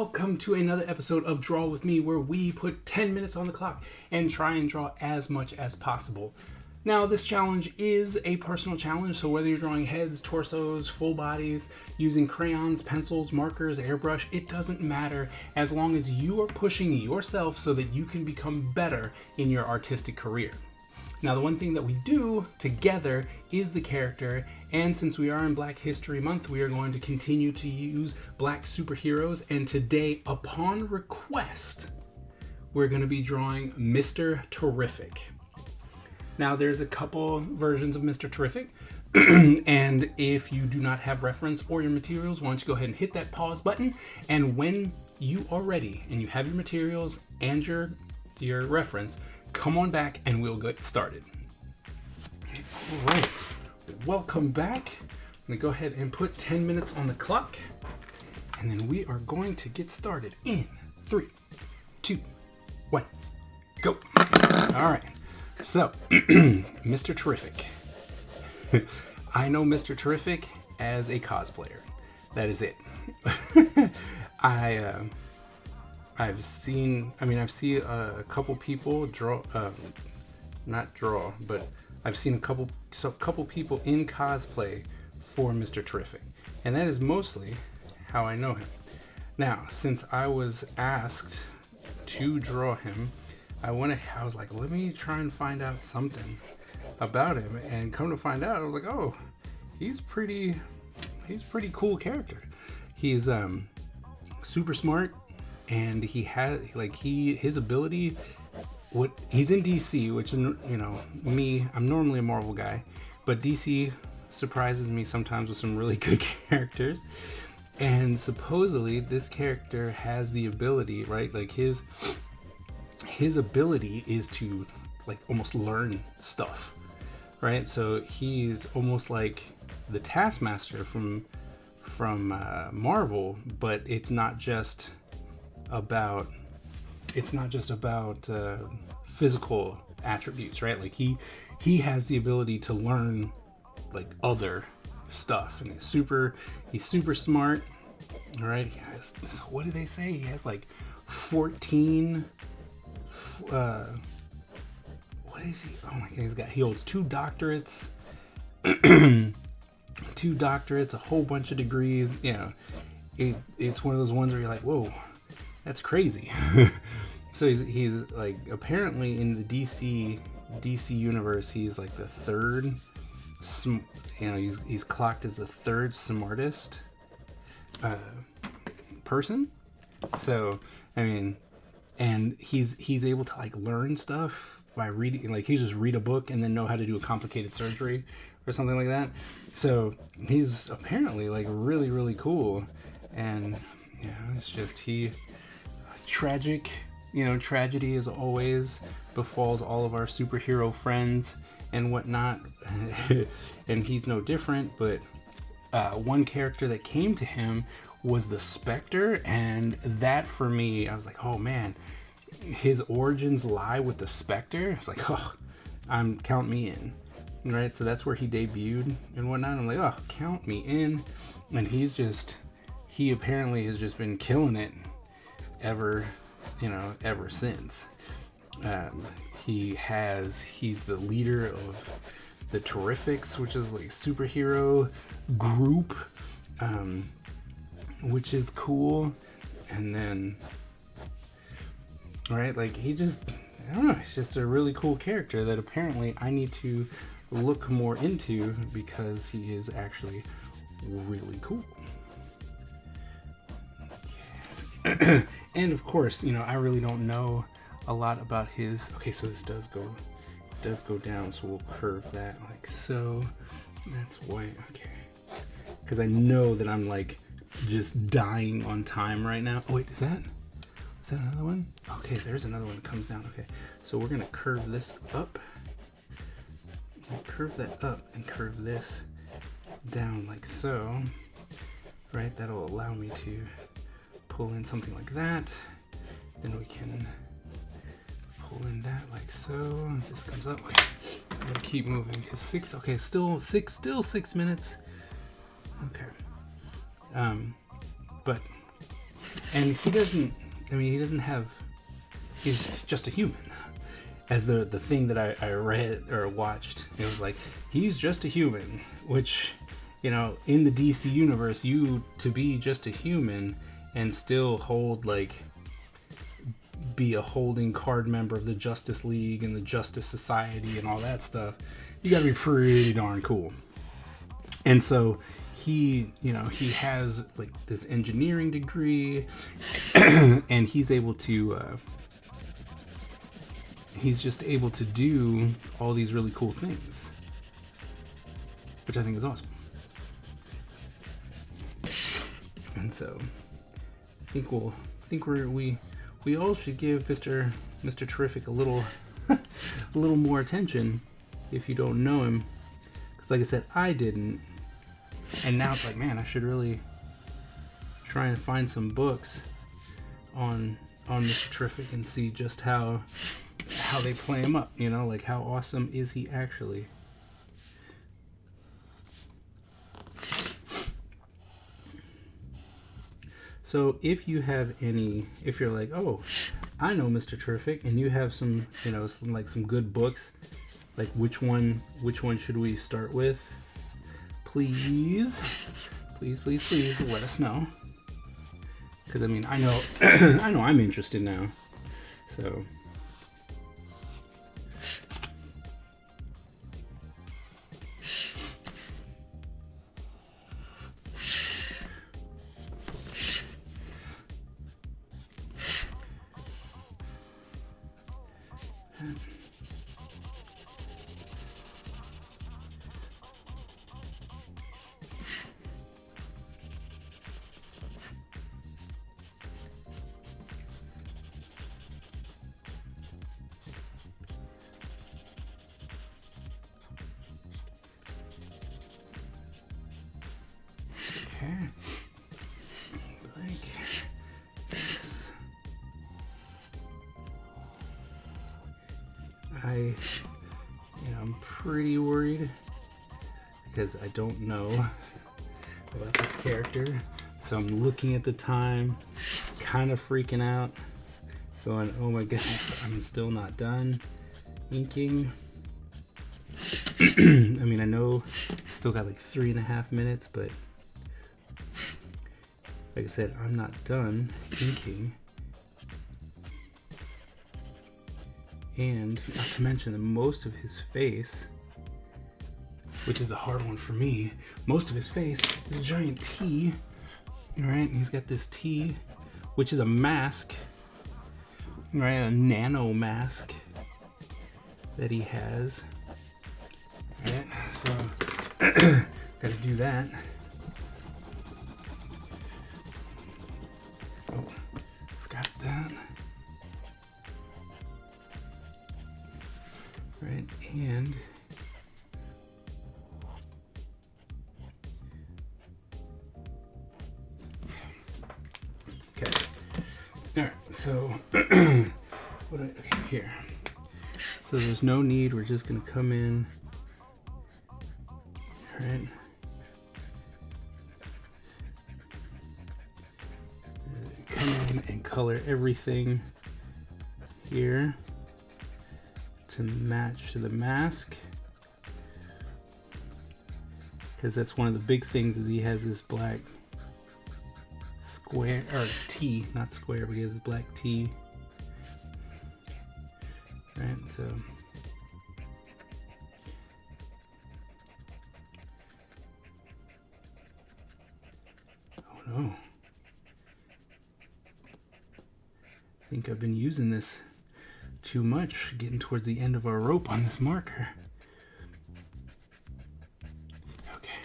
welcome to another episode of Draw With Me, where we put 10 minutes on the clock and try and draw as much as possible. Now, this challenge is a personal challenge, so whether you're drawing heads, torsos, full bodies, using crayons, pencils, markers, airbrush, it doesn't matter as long as you are pushing yourself so that you can become better in your artistic career. Now, the one thing that we do together is the character, and since we are in Black History Month, we are going to continue to use Black superheroes, and today, upon request, we're going to be drawing Mr. Terrific. Now, there's a couple versions of Mr. Terrific, and if you do not have reference or your materials, why don't you go ahead and hit that pause button, and when you are ready and you have your materials and your reference, come on back and we'll get started. All right, welcome back. I'm gonna go ahead and put 10 minutes on the clock, and then we are going to get started in 3, 2, 1, go. All right, so Mr. Terrific. I know Mr. Terrific as a cosplayer. That is it. I've seen a couple people but I've seen a couple people in cosplay for Mr. Terrific, and that is mostly how I know him. Now, since I was asked to draw him, I was like, let me try and find out something about him, and come to find out, I was like, oh, he's pretty cool character. He's super smart. And he had his ability. He's in DC, which, you know, me, I'm normally a Marvel guy, but DC surprises me sometimes with some really good characters. And supposedly this character has the ability, right? Like his ability is to almost learn stuff, right? So he's almost like the Taskmaster from Marvel, but it's not just about physical attributes, right? Like he has the ability to learn other stuff, and he's super smart. All right, he has, what do they say? He has 14. What is he? Oh my God, he holds 2 doctorates, 2 doctorates, a whole bunch of degrees. You know, it's one of those ones where you're like, whoa. That's crazy. So he's apparently in the DC universe, he's the third, he's clocked as the third smartest person. So I mean, and he's able to learn stuff by reading. He just read a book and then know how to do a complicated surgery or something like that. So he's apparently really, really cool. And it's just tragedy as always befalls all of our superhero friends and whatnot. And he's no different, but one character that came to him was the Spectre, and that for me, I was like, oh man, his origins lie with the Spectre. I was like, oh, count me in, right? So that's where he debuted and whatnot. I'm like, oh, count me in. And he apparently has just been killing it ever since. He's the leader of the Terrifics, which is superhero group, which is cool. And then, right, I don't know, he's just a really cool character that apparently I need to look more into because he is actually really cool. And of course, I really don't know a lot about his. Okay, so this does go down, so we'll curve that like so. That's white. Okay, because I know that I'm just dying on time right now. Oh wait, is that another one? Okay, there's another one that comes down. Okay, so we're gonna curve this up. Curve that up and curve this down like so. Right, that'll allow me to pull in something like that. Then we can pull in that like so. This comes up. Okay, I'm gonna keep moving because still 6 minutes. Okay. But And he doesn't, I mean, he doesn't have, he's just a human. As the thing that I read or watched, it was like, he's just a human, which, you know, in the DC universe, you to be just a human and still hold, like, be a holding card member of the Justice League and the Justice Society and all that stuff, you gotta be pretty darn cool. And so he, you know, he has like this engineering degree and he's able to, he's just able to do all these really cool things, which I think is awesome. And so I think we all should give Mr. Terrific a little more attention if you don't know him, because like I said, I didn't, and now it's like, man, I should really try and find some books on Mr. Terrific and see just how they play him up, you know, like how awesome is he actually. So if you have any, if you're like, oh, I know Mr. Terrific, and you have some, you know, some good books, like which one should we start with? Please let us know. Because I mean, I know I know I'm interested now. So I'm pretty worried because I don't know about this character, so I'm looking at the time, kind of freaking out, going, oh my goodness, I'm still not done inking. I mean, I know still got like 3.5 minutes, but like I said, I'm not done inking. And not to mention that most of his face, which is a hard one for me, most of his face is a giant T, right? And he's got this T, which is a mask, right? A nano mask that he has, right? So, gotta do that. Oh, forgot that. Right, and okay. All right, so okay, here. So there's no need. We're just gonna come in. All right. Come in and color everything here to match to the mask, because that's one of the big things is he has this black square or T, not square, but he has this black T, right? So oh no, I think I've been using this too much, getting towards the end of our rope on this marker. Okay.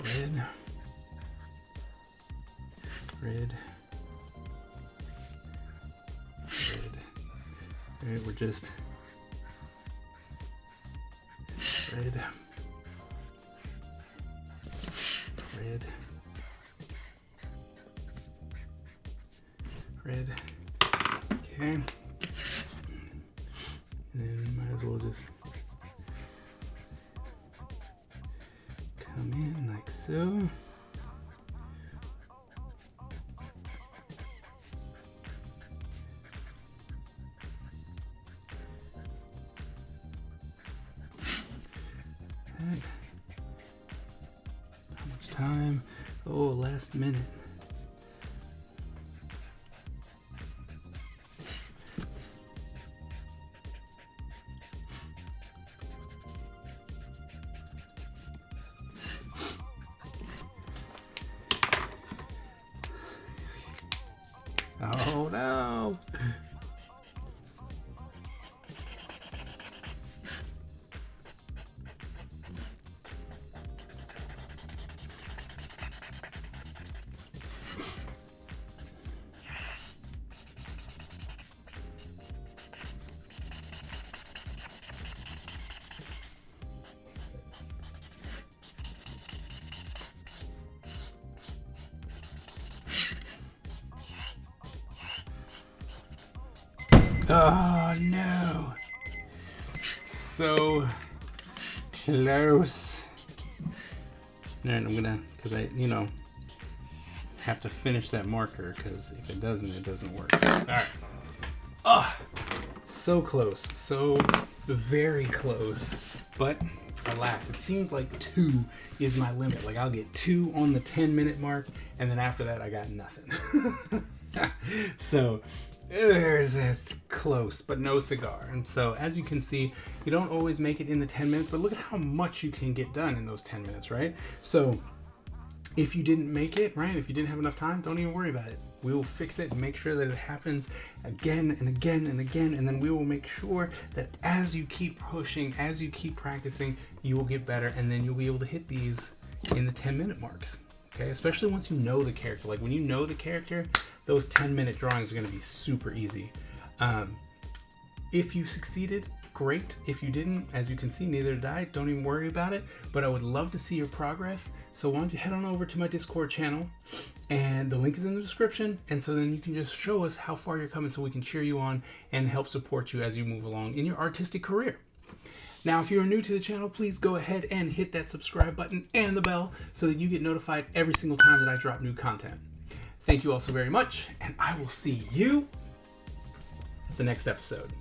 Red. Red. Red. Alright, we're just red. Red. Red. Okay, and then might as well just come in like so. time. Oh, last minute. Oh no! Oh no! So close. Alright, I'm gonna, because I, have to finish that marker, because if it doesn't work. Alright. Oh, so close. So very close. But alas, it seems like 2 is my limit. Like, I'll get 2 on the 10-minute mark, and then after that, I got nothing. So it's close, but no cigar. And so, as you can see, you don't always make it in the 10 minutes, but look at how much you can get done in those 10 minutes, right? So if you didn't make it, right, if you didn't have enough time, don't even worry about it. We will fix it and make sure that it happens again and again and again, and then we will make sure that as you keep pushing, as you keep practicing, you will get better, and then you'll be able to hit these in the 10-minute marks. Okay, especially once you know the character. Like, when you know the character, those 10-minute drawings are going to be super easy. If you succeeded, great. If you didn't, as you can see, neither did I. Don't even worry about it. But I would love to see your progress. So why don't you head on over to my Discord channel, and the link is in the description. And so then you can just show us how far you're coming, so we can cheer you on and help support you as you move along in your artistic career. Now, if you're new to the channel, please go ahead and hit that subscribe button and the bell so that you get notified every single time that I drop new content. Thank you all so very much, and I will see you the next episode.